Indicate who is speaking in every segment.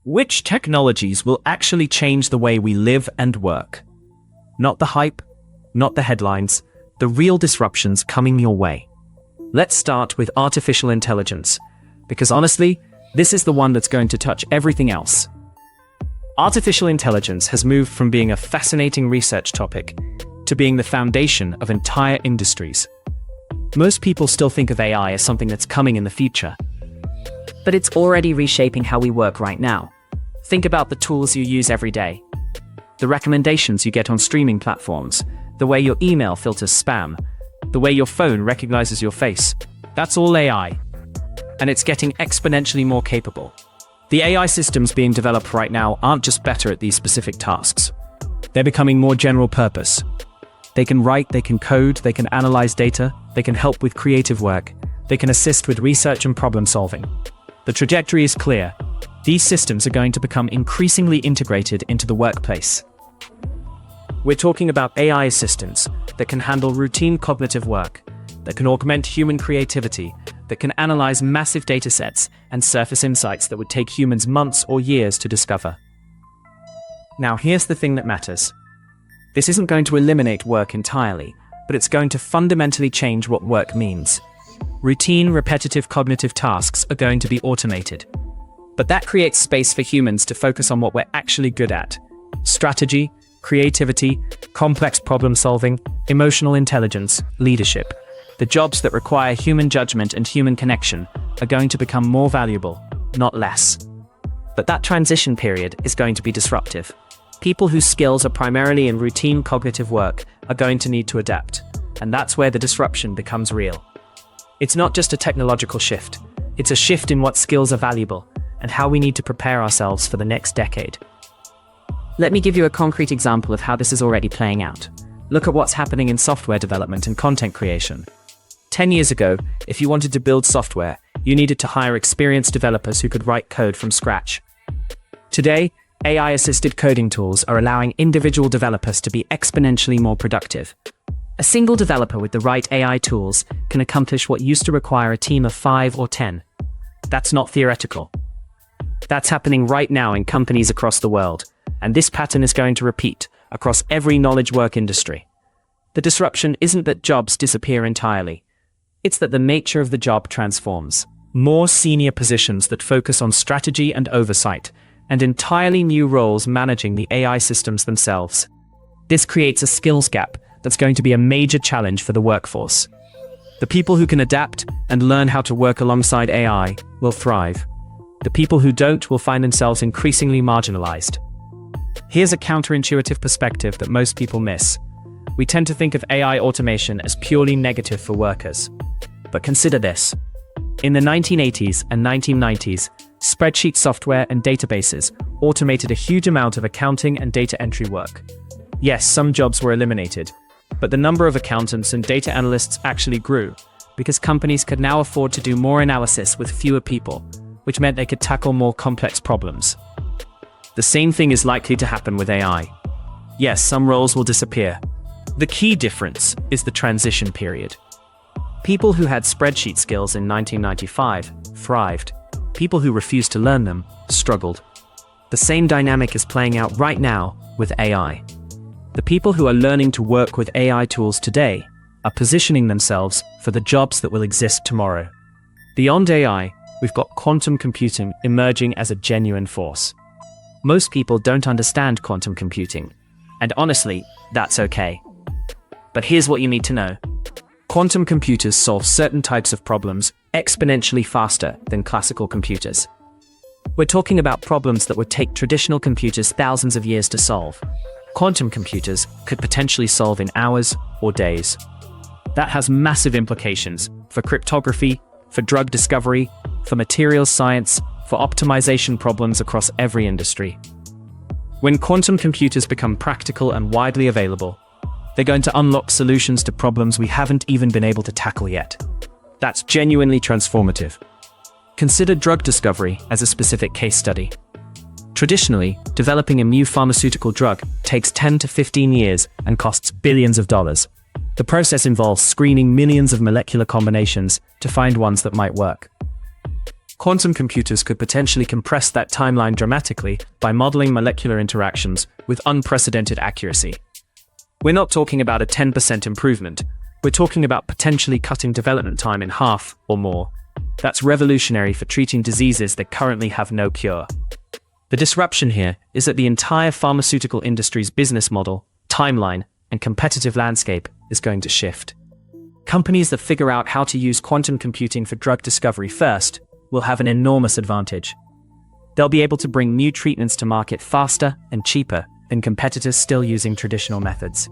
Speaker 1: Which technologies will actually change the way we live and work? Not the hype, not the headlines, the real disruptions coming your way. Let's start with artificial intelligence, because honestly, this is the one that's going to touch everything else. Artificial intelligence has moved from being a fascinating research topic to being the foundation of entire industries. Most people still think of AI as something that's coming in the future.
Speaker 2: But it's already reshaping how we work right now. Think about the tools you use every day. The recommendations you get on streaming platforms, the way your email filters spam, the way your phone recognizes your face. That's all AI. And it's getting exponentially more capable. The AI systems being developed right now aren't just better at these specific tasks. They're becoming more general purpose. They can write, they can code, they can analyze data, they can help with creative work, they can assist with research and problem solving. The trajectory is clear. These systems are going to become increasingly integrated into the workplace. We're talking about AI assistants that can handle routine cognitive work, that can augment human creativity, that can analyze massive datasets and surface insights that would take humans months or years to discover. Now, here's the thing that matters. This isn't going to eliminate work entirely, but it's going to fundamentally change what work means. Routine, repetitive cognitive tasks are going to be automated. But that creates space for humans to focus on what we're actually good at. Strategy, creativity, complex problem solving, emotional intelligence, leadership. The jobs that require human judgment and human connection are going to become more valuable, not less. But that transition period is going to be disruptive. People whose skills are primarily in routine cognitive work are going to need to adapt, and that's where the disruption becomes real. It's not just a technological shift, it's a shift in what skills are valuable and how we need to prepare ourselves for the next decade. Let me give you a concrete example of how this is already playing out. Look at what's happening in software development and content creation. 10 years ago, if you wanted to build software, you needed to hire experienced developers who could write code from scratch. Today, AI-assisted coding tools are allowing individual developers to be exponentially more productive. A single developer with the right AI tools can accomplish what used to require a team of 5 or 10. That's not theoretical. That's happening right now in companies across the world, and this pattern is going to repeat across every knowledge work industry. The disruption isn't that jobs disappear entirely. It's that the nature of the job transforms. More senior positions that focus on strategy and oversight, and entirely new roles managing the AI systems themselves. This creates a skills gap that's going to be a major challenge for the workforce. The people who can adapt and learn how to work alongside AI will thrive. The people who don't will find themselves increasingly marginalized. Here's a counterintuitive perspective that most people miss. We tend to think of AI automation as purely negative for workers. But consider this. In the 1980s and 1990s, spreadsheet software and databases automated a huge amount of accounting and data entry work. Yes, some jobs were eliminated, but the number of accountants and data analysts actually grew because companies could now afford to do more analysis with fewer people, which meant they could tackle more complex problems. The same thing is likely to happen with AI. Yes, some roles will disappear. The key difference is the transition period. People who had spreadsheet skills in 1995 thrived. People who refused to learn them struggled. The same dynamic is playing out right now with AI. The people who are learning to work with AI tools today are positioning themselves for the jobs that will exist tomorrow. Beyond AI, we've got quantum computing emerging as a genuine force. Most people don't understand quantum computing, and honestly, that's okay. But here's what you need to know. Quantum computers solve certain types of problems exponentially faster than classical computers. We're talking about problems that would take traditional computers thousands of years to solve. Quantum computers could potentially solve in hours or days. That has massive implications for cryptography, for drug discovery, for materials science, for optimization problems across every industry. When quantum computers become practical and widely available, they're going to unlock solutions to problems we haven't even been able to tackle yet. That's genuinely transformative. Consider drug discovery as a specific case study. Traditionally, developing a new pharmaceutical drug takes 10 to 15 years and costs billions of dollars. The process involves screening millions of molecular combinations to find ones that might work.
Speaker 1: Quantum computers could potentially compress that timeline dramatically by modeling molecular interactions with unprecedented accuracy. We're not talking about a 10% improvement. We're talking about potentially cutting development time in half or more. That's revolutionary for treating diseases that currently have no cure. The disruption here is that the entire pharmaceutical industry's business model, timeline, and competitive landscape is going to shift. Companies that figure out how to use quantum computing for drug discovery first will have an enormous advantage. They'll be able to bring new treatments to market faster and cheaper than competitors still using traditional methods.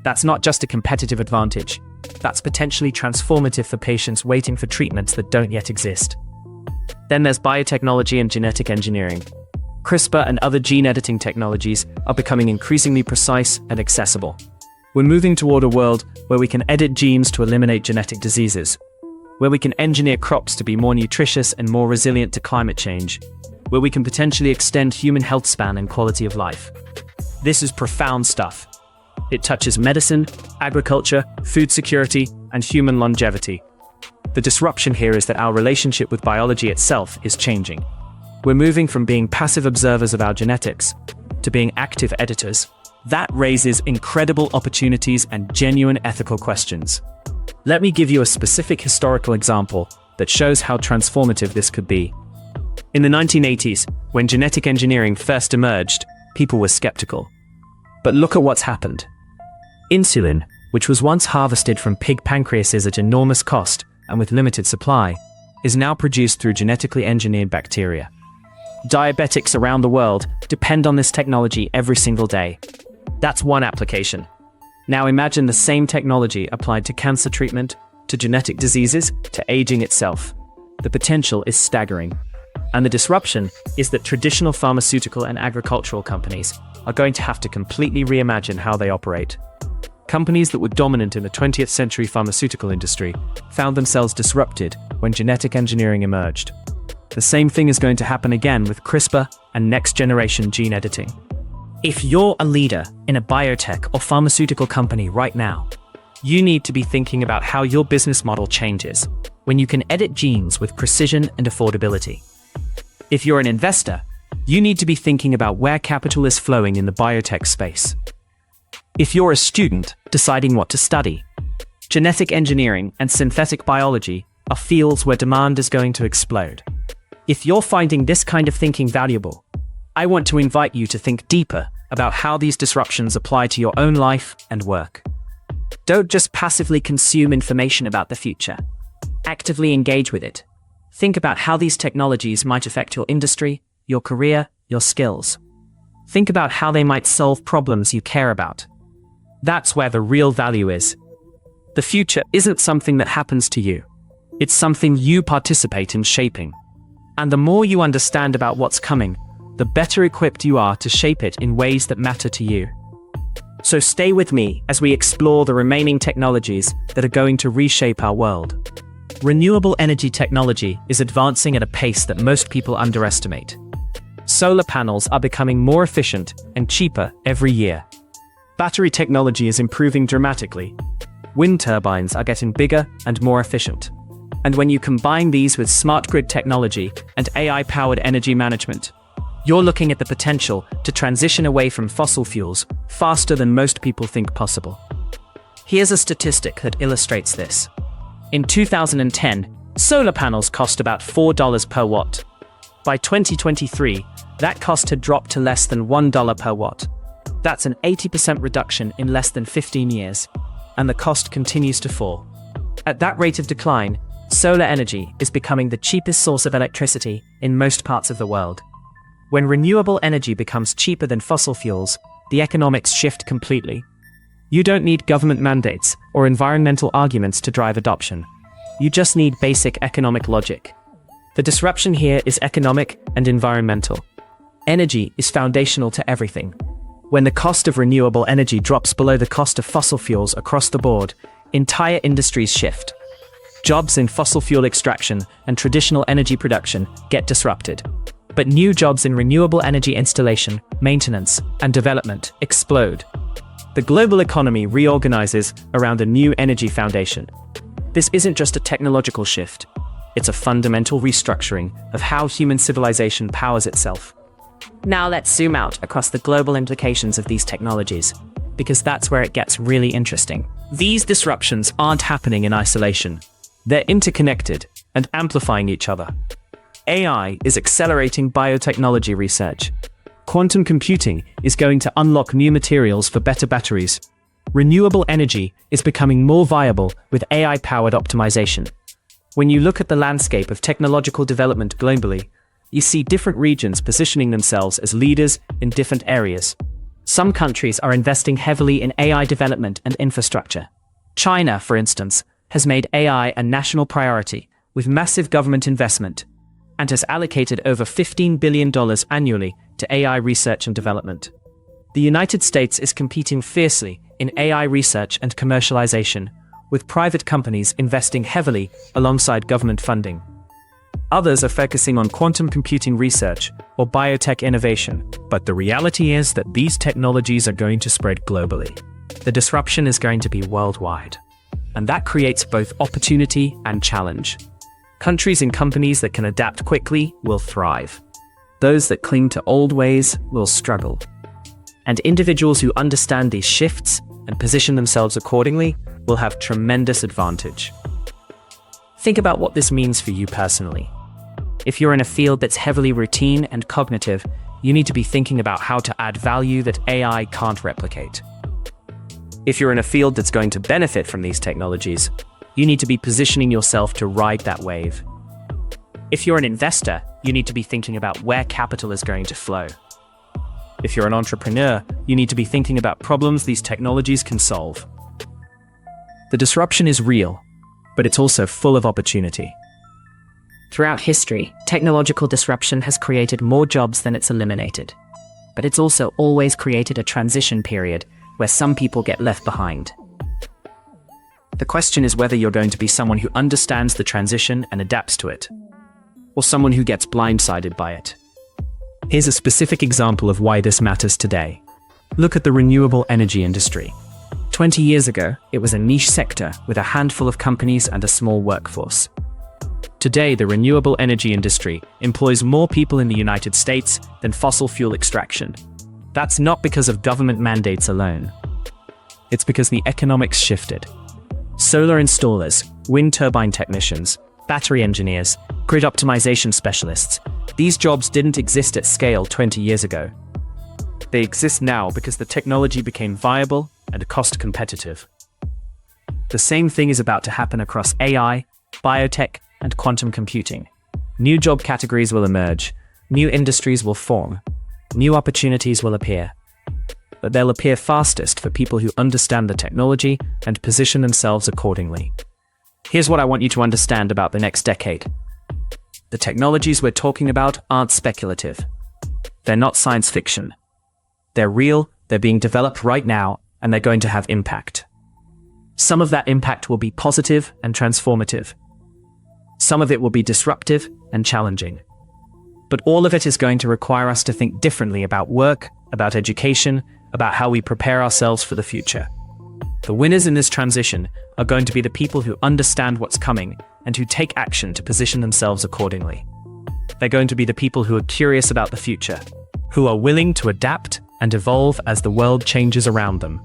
Speaker 1: That's not just a competitive advantage. That's potentially transformative for patients waiting for treatments that don't yet exist. Then there's biotechnology and genetic engineering. CRISPR and other gene editing technologies are becoming increasingly precise and accessible. We're moving toward a world where we can edit genes to eliminate genetic diseases, where we can engineer crops to be more nutritious and more resilient to climate change, where we can potentially extend human health span and quality of life. This is profound stuff. It touches medicine, agriculture, food security, and human longevity. The disruption here is that our relationship with biology itself is changing. We're moving from being passive observers of our genetics to being active editors. That raises incredible opportunities and genuine ethical questions. Let me give you a specific historical example that shows how transformative this could be. In the 1980s, when genetic engineering first emerged, people were skeptical. But look at what's happened. Insulin, which was once harvested from pig pancreases at enormous cost and with limited supply, is now produced through genetically engineered bacteria. Diabetics around the world depend on this technology every single day. That's one application. Now imagine the same technology applied to cancer treatment, to genetic diseases, to aging itself. The potential is staggering. And the disruption is that traditional pharmaceutical and agricultural companies are going to have to completely reimagine how they operate. Companies that were dominant in the 20th century pharmaceutical industry found themselves disrupted when genetic engineering emerged. The same thing is going to happen again with CRISPR and next-generation gene editing. If you're a leader in a biotech or pharmaceutical company right now, you need to be thinking about how your business model changes when you can edit genes with precision and affordability. If you're an investor, you need to be thinking about where capital is flowing in the biotech space. If you're a student deciding what to study, genetic engineering and synthetic biology are fields where demand is going to explode. If you're finding this kind of thinking valuable, I want to invite you to think deeper about how these disruptions apply to your own life and work. Don't just passively consume information about the future. Actively engage with it. Think about how these technologies might affect your industry, your career, your skills. Think about how they might solve problems you care about. That's where the real value is. The future isn't something that happens to you. It's something you participate in shaping. And the more you understand about what's coming, the better equipped you are to shape it in ways that matter to you. So stay with me as we explore the remaining technologies that are going to reshape our world. Renewable energy technology is advancing at a pace that most people underestimate. Solar panels are becoming more efficient and cheaper every year. Battery technology is improving dramatically. Wind turbines are getting bigger and more efficient. And when you combine these with smart grid technology and AI-powered energy management, you're looking at the potential to transition away from fossil fuels faster than most people think possible. Here's a statistic that illustrates this. In 2010, solar panels cost about $4 per watt. By 2023, that cost had dropped to less than $1 per watt. That's an 80% reduction in less than 15 years, and the cost continues to fall. At that rate of decline, solar energy is becoming the cheapest source of electricity in most parts of the world. When renewable energy becomes cheaper than fossil fuels, the economics shift completely. You don't need government mandates or environmental arguments to drive adoption. You just need basic economic logic. The disruption here is economic and environmental. Energy is foundational to everything. When the cost of renewable energy drops below the cost of fossil fuels across the board, entire industries shift. Jobs in fossil fuel extraction and traditional energy production get disrupted. But new jobs in renewable energy installation, maintenance, and development explode. The global economy reorganizes around a new energy foundation. This isn't just a technological shift.
Speaker 2: It's a fundamental restructuring of how human civilization powers itself. Now let's zoom out across the global implications of these technologies, because that's where it gets really interesting. These disruptions aren't happening in isolation. They're interconnected and amplifying each other. AI is accelerating biotechnology research. Quantum computing is going to unlock new materials for better batteries. Renewable energy is becoming more viable with AI-powered optimization. When you look at the landscape of technological development globally, you see different regions positioning themselves as leaders in different areas. Some countries are investing heavily in AI development and infrastructure. China, for instance, has made AI a national priority with massive government investment and has allocated over $15 billion annually to AI research and development. The United States is competing fiercely in AI research and commercialization, with private companies investing heavily alongside government funding. Others are focusing on quantum computing research or biotech innovation. But the reality is that these technologies are going to spread globally. The disruption is going to be worldwide. And that creates both opportunity and challenge. Countries and companies that can adapt quickly will thrive. Those that cling to old ways will struggle. And individuals who understand these shifts and position themselves accordingly will have tremendous advantage. Think about what this means for you personally. If you're in a field that's heavily routine and cognitive, you need to be thinking about how to add value that AI can't replicate. If you're in a field that's going to benefit from these technologies, you need to be positioning yourself to ride that wave. If you're an investor, you need to be thinking about where capital is going to flow. If you're an entrepreneur, you need to be thinking about problems these technologies can solve. The disruption is real, but it's also full of opportunity. Throughout history, technological disruption has created more jobs than it's eliminated. But it's also always created a transition period where some people get left behind. The question is whether you're going to be someone who understands the transition and adapts to it, or someone who gets blindsided by it. Here's a specific example of why this matters today. Look at the renewable energy industry. 20 years ago, it was a niche sector with a handful of companies and a small workforce. Today, the renewable energy industry employs more people in the United States than fossil fuel extraction. That's not because of government mandates alone. It's because the economics shifted. Solar installers, wind turbine technicians, battery engineers, grid optimization specialists, these jobs didn't exist at scale 20 years ago. They exist now because the technology became viable and cost competitive. The same thing is about to happen across AI, biotech, and quantum computing. New job categories will emerge, new industries will form, new opportunities will appear. But they'll appear fastest for people who understand the technology and position themselves accordingly. Here's what I want you to understand about the next decade. The technologies we're talking about aren't speculative. They're not science fiction. They're real, they're being developed right now, and they're going to have impact. Some of that impact will be positive and transformative. Some of it will be disruptive and challenging. But all of it is going to require us to think differently about work, about education, about how we prepare ourselves for the future. The winners in this transition are going to be the people who understand what's coming and who take action to position themselves accordingly. They're going to be the people who are curious about the future, who are willing to adapt and evolve as the world changes around them.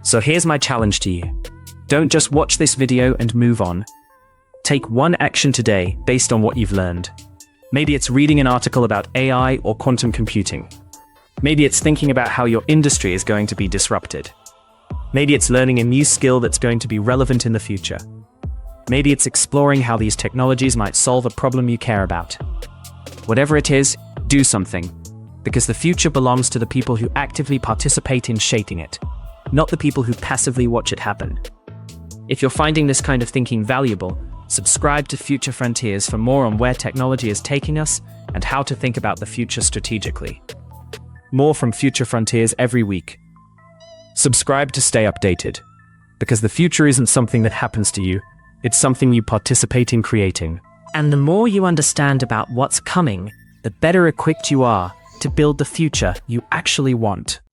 Speaker 2: So here's my challenge to you. Don't just watch this video and move on. Take one action today based on what you've learned. Maybe it's reading an article about AI or quantum computing. Maybe it's thinking about how your industry is going to be disrupted. Maybe it's learning a new skill that's going to be relevant in the future. Maybe it's exploring how these technologies might solve a problem you care about. Whatever it is, do something, because the future belongs to the people who actively participate in shaping it, not the people who passively watch it happen. If you're finding this kind of thinking valuable, subscribe to Future Frontiers for more on where technology is taking us and how to think about the future strategically. More from Future Frontiers every week. Subscribe to stay updated, because the future isn't something that happens to you, it's something you participate in creating. And the more you understand about what's coming, the better equipped you are to build the future you actually want.